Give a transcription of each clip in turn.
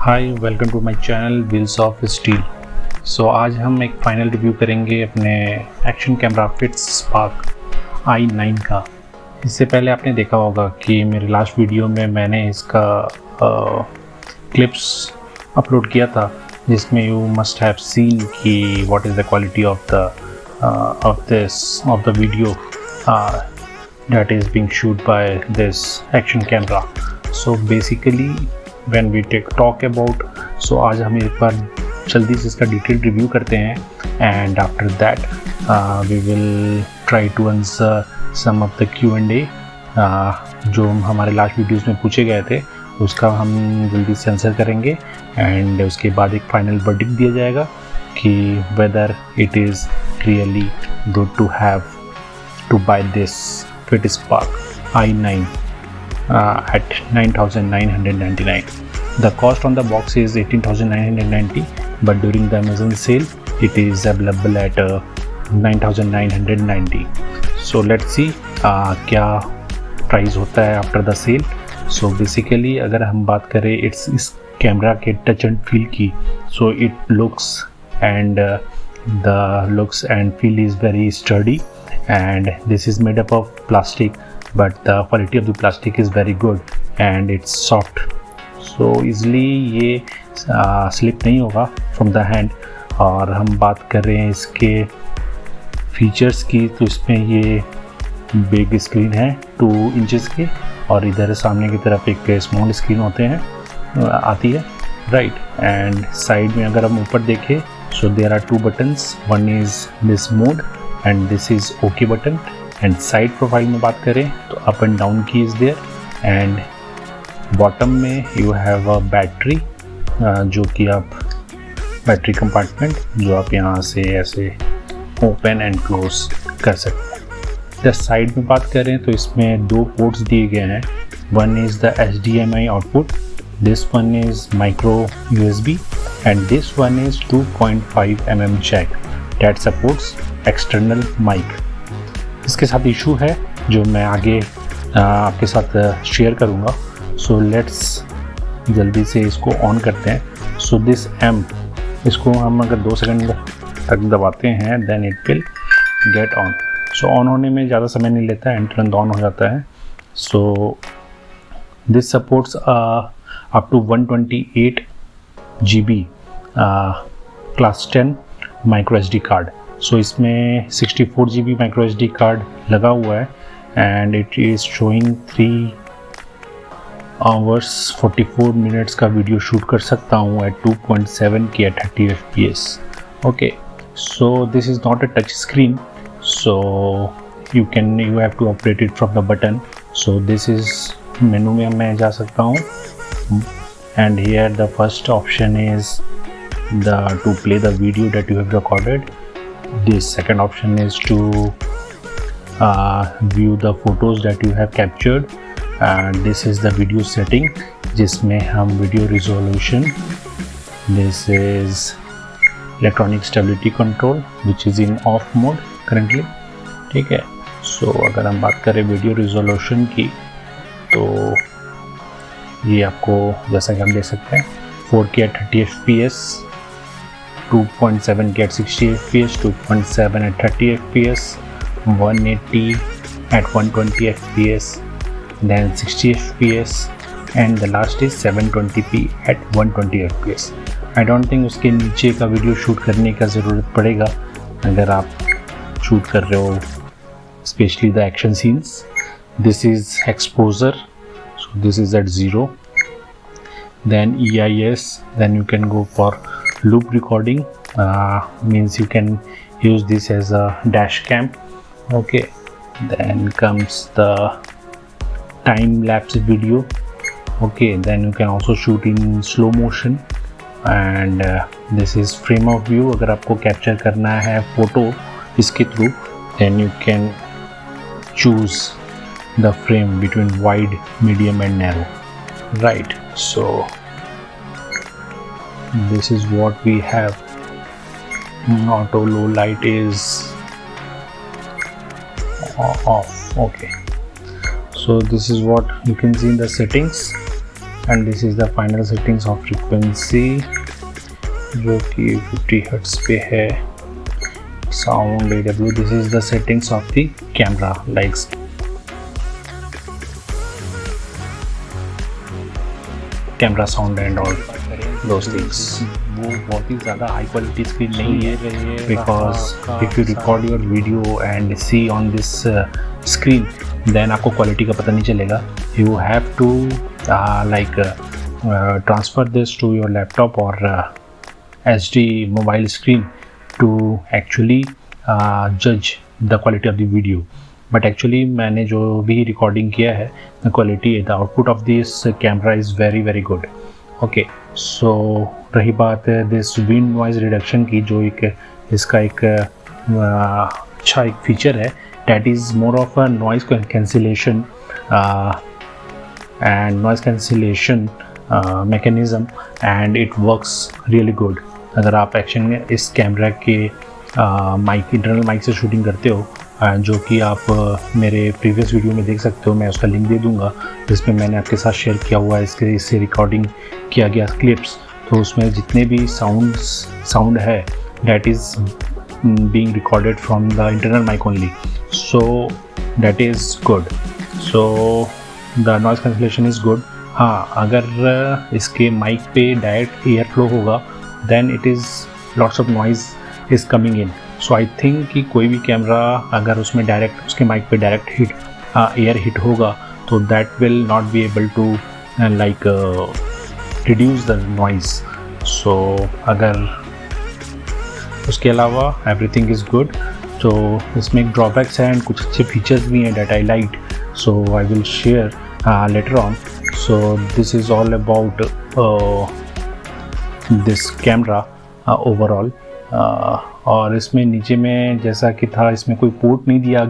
Hi welcome to my channel wheels of steel. So आज हम एक फाइनल रिव्यू करेंगे अपने action camera fits spark i9 का। इससे पहले आपने देखा होगा कि मेरे लास्ट वीडियो में मैंने इसका क्लिप्स अपलोड किया था जिसमें यू मस्ट हैव सीन कि what is the quality of the video that is being shoot by this action camera. So basically when we talk about, so आज हम एक बार जल्दी से इसका डिटेल रिव्यू करते हैं and after that we will try to answer some of the Q&A जो हमारे लास्ट वीडियोस में पूछे गए थे, उसका हम जल्दी से आंसर करेंगे and उसके बाद एक फाइनल वर्डिक्ट दिया जाएगा कि whether it is really good to have to buy this FitSpark i9 at 9,999. The cost on the box is 18,990, but during the Amazon sale it is available at 9,990. So let's see क्या price होता है after the sale. So basically अगर हम बात करें इस camera के touch and feel की, so it looks and the looks and feel is very sturdy, and this is made up of plastic, but the quality of the plastic is very good and it's soft, so easily ये slip नहीं होगा from the hand. और हम बात कर रहे हैं इसके फीचर्स की, तो इसमें ये बिग स्क्रीन है 2 इंचेस की, और इधर सामने की तरफ एक स्मॉल स्क्रीन होते हैं आती है, राइट. एंड साइड में अगर हम ऊपर देखें, so there are 2 buttons, one is this mode and this is OK button. and side profile में बात करें तो up and down key is there, and bottom में you have a battery जो कि आप बैटरी कंपार्टमेंट जो आप यहाँ से ऐसे ओपन एंड क्लोज कर सकते हैं. द साइड में बात करें तो इसमें 2 पोर्ट्स दिए गए हैं. One is the HDMI output, this one is micro USB, and this one is 2.5 mm jack that supports external mic. इसके साथ इशू है जो मैं आगे आपके साथ शेयर करूँगा. सो लेट्स जल्दी से इसको ऑन करते हैं. सो दिस M, इसको हम अगर 2 सेकंड तक दबाते हैं then it will get on. So on होने में ज़्यादा समय नहीं लेता है एंड तुरंत ऑन हो जाता है. So this supports up to 128 GB class 10 micro SD card. So इसमें 64 GB micro SD card लगा हुआ है and it is showing 3 hours 44 minutes का वीडियो शूट कर सकता हूँ at 2.7 की at 30 FPS. Okay, so this is not a touch screen, so you have to operate it from the button. So this is मेनू में मैं जा सकता हूँ, and here the first option is to play the video that you have recorded. The second option is to view the photos that you have captured, and this is the video setting जिसमें हम video resolution, this is electronic stability control which is in off mode currently, ठीक है. So अगर हम बात करें video resolution की, तो ये आपको जैसा कि हम देख सकते हैं 4K at 30 FPS, 2.7K at 60 FPS, 2.7 at 30 FPS, 180 at 120 FPS, then 60 FPS, and the last is 720p at 120 FPS. I don't think उसके नीचे का वीडियो शूट करने का ज़रूरत पड़ेगा अगर आप शूट कर रहे हो specially the action scenes. This is exposure, so this is at 0. Then EIS, then you can go for loop recording, means you can use this as a dash cam. Okay, then comes the time lapse video. Okay, then you can also shoot in slow motion, and this is frame of view. अगर आपको capture करना है photo इसके through, then you can choose the frame between wide, medium and narrow, right. So this is what we have. Auto low light is off. Okay, so this is what you can see in the settings, and this is the final settings of frequency जो कि 50 hertz पे है. Sound AW, this is the settings of the camera like camera sound and all those things. वो बहुत ही ज़्यादा high quality screen नहीं है, because if you record your video and see on this screen then आपको quality का पता नहीं चलेगा. You have to like transfer this to your laptop और HD mobile screen to actually जज the quality of the video. But actually मैंने जो भी रिकॉर्डिंग किया है the quality, the output of this camera is very very good. Okay, so रही बात this wind noise reduction की, जो एक इसका एक अच्छा एक फीचर है, that is more of a noise cancellation and noise cancellation mechanism and it works really good. अगर आप एक्शन में इस कैमरा के माइक इंटरनल माइक से शूटिंग करते हो, जो कि आप मेरे प्रीवियस वीडियो में देख सकते हो, मैं उसका लिंक दे दूंगा जिसमें मैंने आपके साथ शेयर किया हुआ है इससे रिकॉर्डिंग किया गया क्लिप्स. तो उसमें जितने भी साउंड है that is being recorded from the internal mic only, so that is good. So the noise cancellation is good. हाँ, अगर इसके माइक पे डायरेक्ट एयर फ्लो होगा then it is lots of noise is coming in. So I think कि कोई भी camera अगर उसमें डायरेक्ट उसके माइक पे डायरेक्ट हिट एयर हिट होगा तो that will not be able to like reduce the noise. So अगर उसके अलावा एवरीथिंग इज़ गुड. तो इसमें एक ड्रॉबैक्स है एंड कुछ अच्छे फीचर्स भी हैं that I like, so I will share later on. So this is all about this camera overall. और इसमें नीचे में जैसा कि था, इसमें कोई पोर्ट नहीं दिया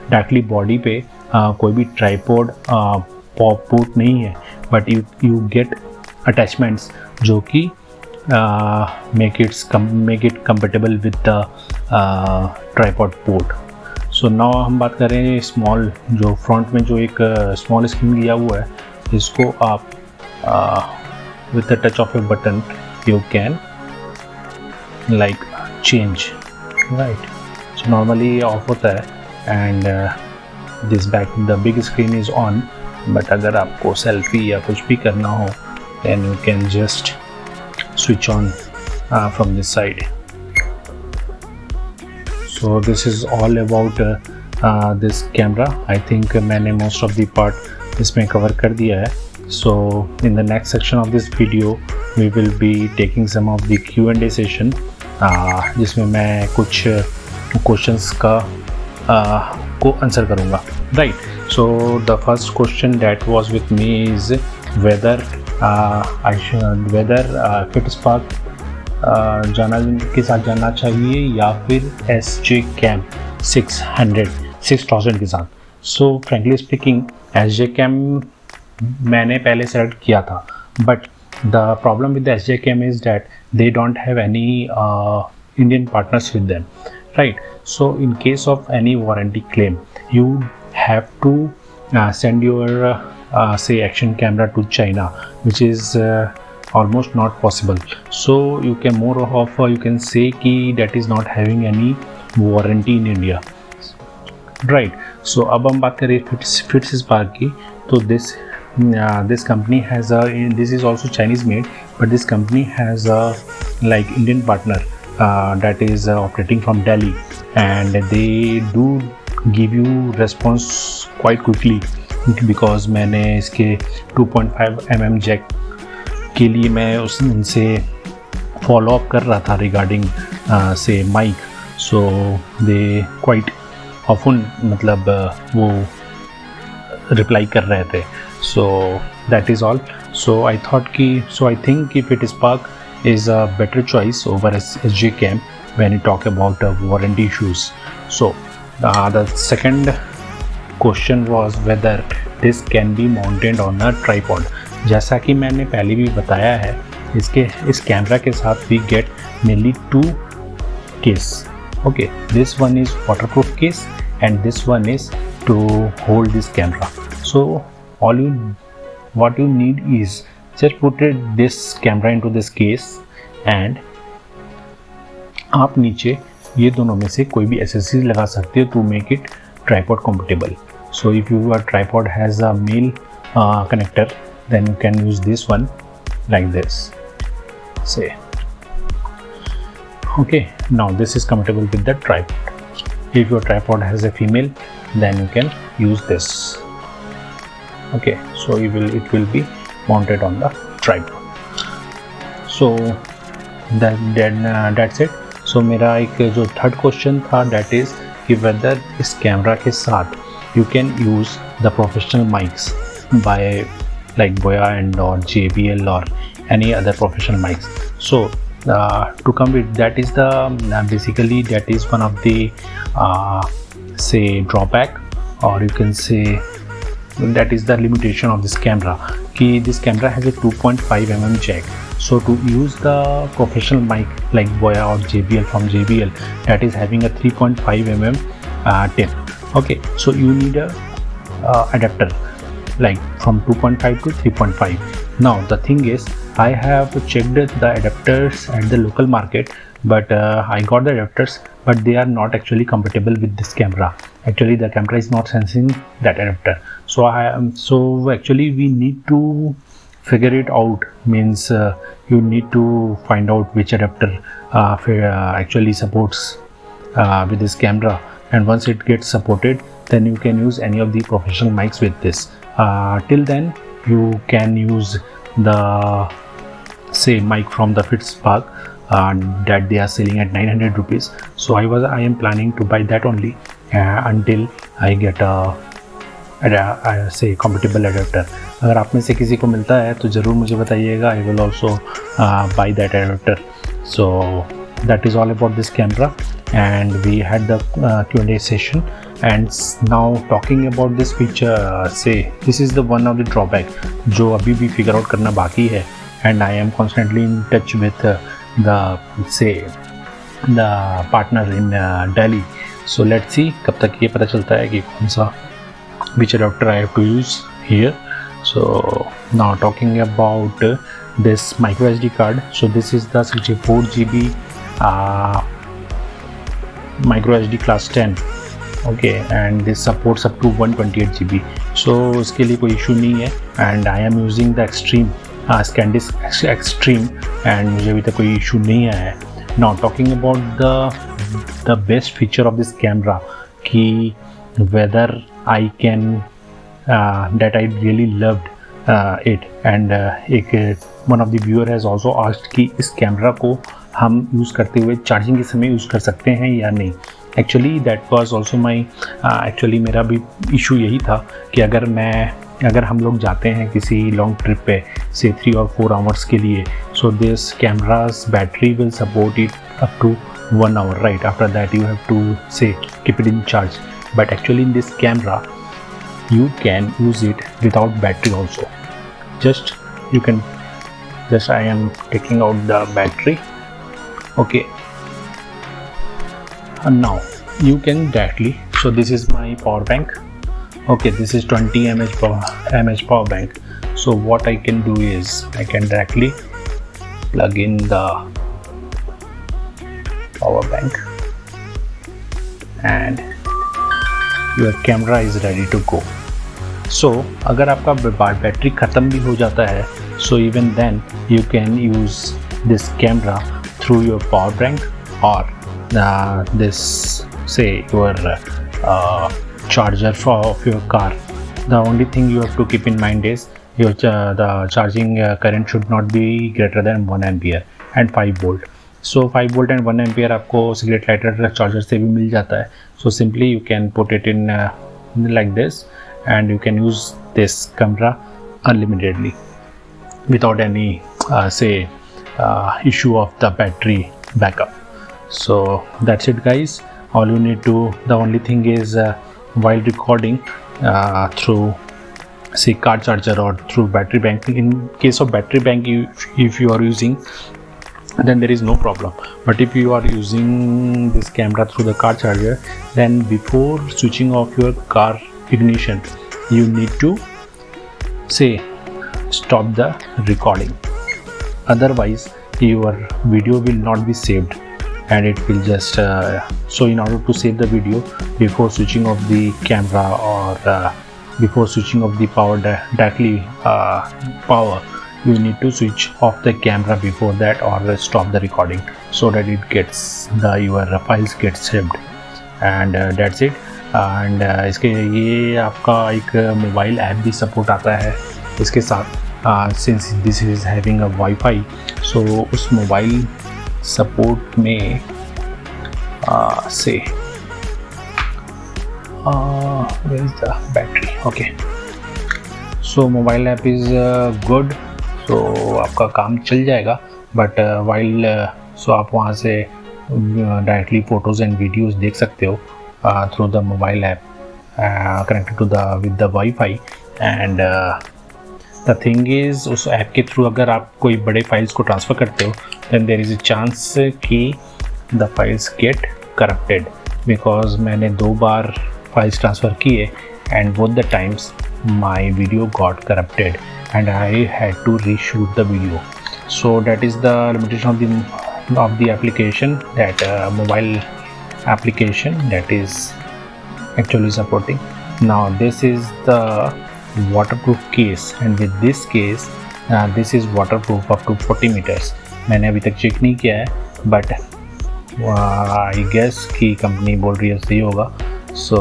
डायरेक्टली बॉडी पे, कोई भी ट्राइपॉड पोर्ट नहीं है, बट यू गेट अटैचमेंट्स जो कि make it compatible with the tripod port. So now हम बात कर रहे हैं स्मॉल, जो फ्रंट में जो एक स्मॉल स्क्रीन दिया हुआ है, इसको आप with the touch of a button you can like change, right? So normally off होता है and this back the big screen is on, but अगर आपको सेल्फी या कुछ भी करना हो then you can just switch on from this side. So this is all about this camera. I think मैंने most of the part इसमें cover कर दिया है. So in the next section of this video we will be taking some of the Q&A session, जिसमें मैं कुछ questions का को आंसर करूँगा. Right. So the first question that was with me is whether FitSpark के साथ जाना चाहिए या फिर SJ Cam 6000 के साथ. So frankly speaking SJ Cam मैंने पहले सेलेक्ट किया था, but the problem with SJ Cam is that they don't have any Indian partners with them, right? So in case of any warranty claim you have to send your say action camera to China, which is almost not possible. So you can more of you can say ki that is not having any warranty in India, right? So अब हम बात करें FitSpark की, तो this company has a, this is also Chinese made, but this company has a like Indian partner that is operating from Delhi, and they do give you response quite quickly, because मैंने इसके 2.5 mm Jack के लिए मैं उनसे follow up कर रहा था regarding से mic. So they quite often मतलब वो रिप्लाई कर रहे थे. So that is all. So I think कि FitSpark is a better choice over SJ Cam when you talk about warranty issues. So the second question was whether this can be mounted on a tripod. जैसा कि मैंने पहले भी बताया है, इस camera के साथ we get mainly two case. Okay, this one is waterproof case and this one is to hold this camera. So all you what you need is just put this camera into this case and आप नीचे ये दोनों में से कोई भी accessories लगा सकते हो to make it tripod compatible. So if your tripod has a male connector, then you can use this one like this, say. Okay, now this is compatible with the tripod. If your tripod has a female, then you can use this. Okay, so it will be mounted on the tripod. So that's it. So मेरा एक जो third question था that is कि whether इस camera के साथ you can use the professional mics by like Boya and or JBL or any other professional mics. So to come with that is the basically that is one of the say drawback, or you can say that is the limitation of this camera. Ki this camera has a 2.5 mm jack. So to use the professional mic like Boya or JBL from JBL that is having a 3.5 mm tip. Okay, so you need a adapter like from 2.5 to 3.5. Now the thing is I have checked the adapters at the local market, but I got the adapters, but they are not actually compatible with this camera. Actually the camera is not sensing that adapter. So actually we need to figure it out, means you need to find out which adapter actually supports with this camera, and once it gets supported then you can use any of the professional mics with this. Till then you can use the say mic from the FitzPark that they are selling at 900 rupees. So I am planning to buy that only until I get a say compatible adapter. अगर आप में से किसी को मिलता है तो ज़रूर मुझे बताइएगा. I will also buy that adapter. So that is all about this camera, and we had the Q&A session. And now talking about this feature, say this is the one of the drawback जो अभी भी figure out करना बाकी है, and I am constantly in touch with the say the partner in Delhi. So let's see कब तक ये पता चलता है कि कौन सा which adapter I have to use here. So now talking about this micro SD card. So this is the 64 GB micro SD class 10. Okay, and this supports up to 128 GB. So इसके लिए कोई issue नहीं है, and I am using the Extreme ScanDisk Extreme, and मुझे अभी तक कोई issue नहीं आया है. Now talking about the best feature of this camera, कि whether I can that I really loved it, and one of the viewer has also asked कि इस कैमरा को हम यूज़ करते हुए चार्जिंग के समय यूज़ कर सकते हैं या नहीं. Actually that was also my actually मेरा भी इशू यही था कि अगर हम लोग जाते हैं किसी लॉन्ग ट्रिप पे से 3 और 4 आवर्स के लिए, so this camera's battery will support it up to 1 hour, right. After that you have to say keep it in charge, but actually in this camera you can use it without battery also. I am taking out the battery. Okay, and now you can directly, so this is my power bank. Okay, this is 20 mAh power bank. So what I can do is I can directly plug in the power bank and your camera is ready to go. So अगर आपका battery ख़त्म भी हो जाता है, so even then you can use this camera through your power bank or this say your charger of your car. The only thing you have to keep in mind is your the charging current should not be greater than 1 ampere and 5 volt. So 5 volt and 1 ampere आपको cigarette lighter charger से भी मिल जाता है. So simply you can put it in like this, and you can use this camera unlimitedly without any issue of the battery backup. So that's it guys. All you need to, the only thing is while recording through say car charger or through battery bank, in case of battery bank if you are using, then there is no problem. But if you are using this camera through the car charger, then before switching off your car ignition you need to say stop the recording. Otherwise your video will not be saved and it will just so in order to save the video, before switching off the camera or before switching off the power directly power, you need to switch off the camera before that or stop the recording, so that it gets your files get saved. And that's it. And इसके ये आपका एक mobile app भी support आता है इसके साथ, since this is having a wifi, so उस मोबाइल सपोर्ट में से where is the battery, okay, so mobile app is good, so आपका काम चल जाएगा, बट वाइल सो आप वहाँ से डायरेक्टली फ़ोटोज़ एंड वीडियोज़ देख सकते हो through the mobile app connected to the with the Wi-Fi. And the thing is उस ऐप के थ्रू अगर आप कोई बड़े फाइल्स को ट्रांसफ़र करते हो then there is a chance कि the files get corrupted, because मैंने 2 बार फाइल्स ट्रांसफ़र किए and both the times my video got corrupted and I had to reshoot the video. So that is the limitation of the application, that mobile application that is actually supporting. Now this is the waterproof case, and with this case this is waterproof up to 40 meters. मैंने अभी तक check नहीं किया है, but I guess कि company बोल रही है सही होगा. So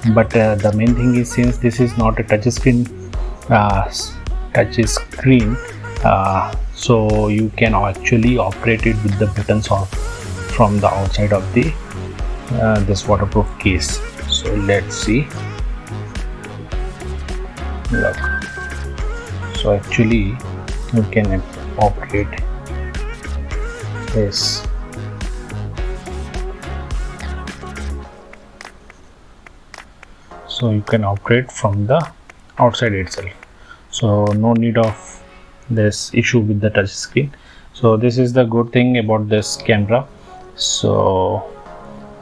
but the main thing is since this is not a touch screen, so you can actually operate it with the buttons off from the outside of the this waterproof case. So let's see. Look, so actually you can operate this. So you can operate from the outside itself, so no need of this issue with the touch screen. So this is the good thing about this camera. So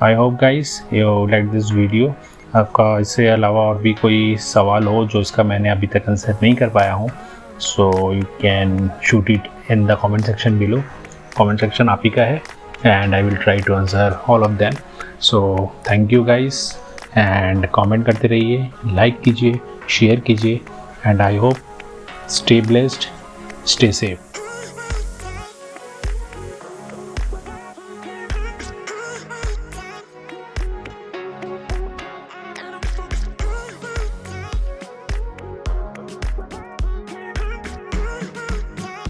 I hope guys you like this video. आपका इससे अलावा और भी कोई सवाल हो जो इसका मैंने अभी तक आंसर नहीं कर पाया हूँ, so you can shoot it in the comment section below. comment section आप ही का है and I will try to answer all of them. So thank you guys, and comment करते रहिए, like कीजिए, share कीजिए, and I hope stay blessed, stay safe.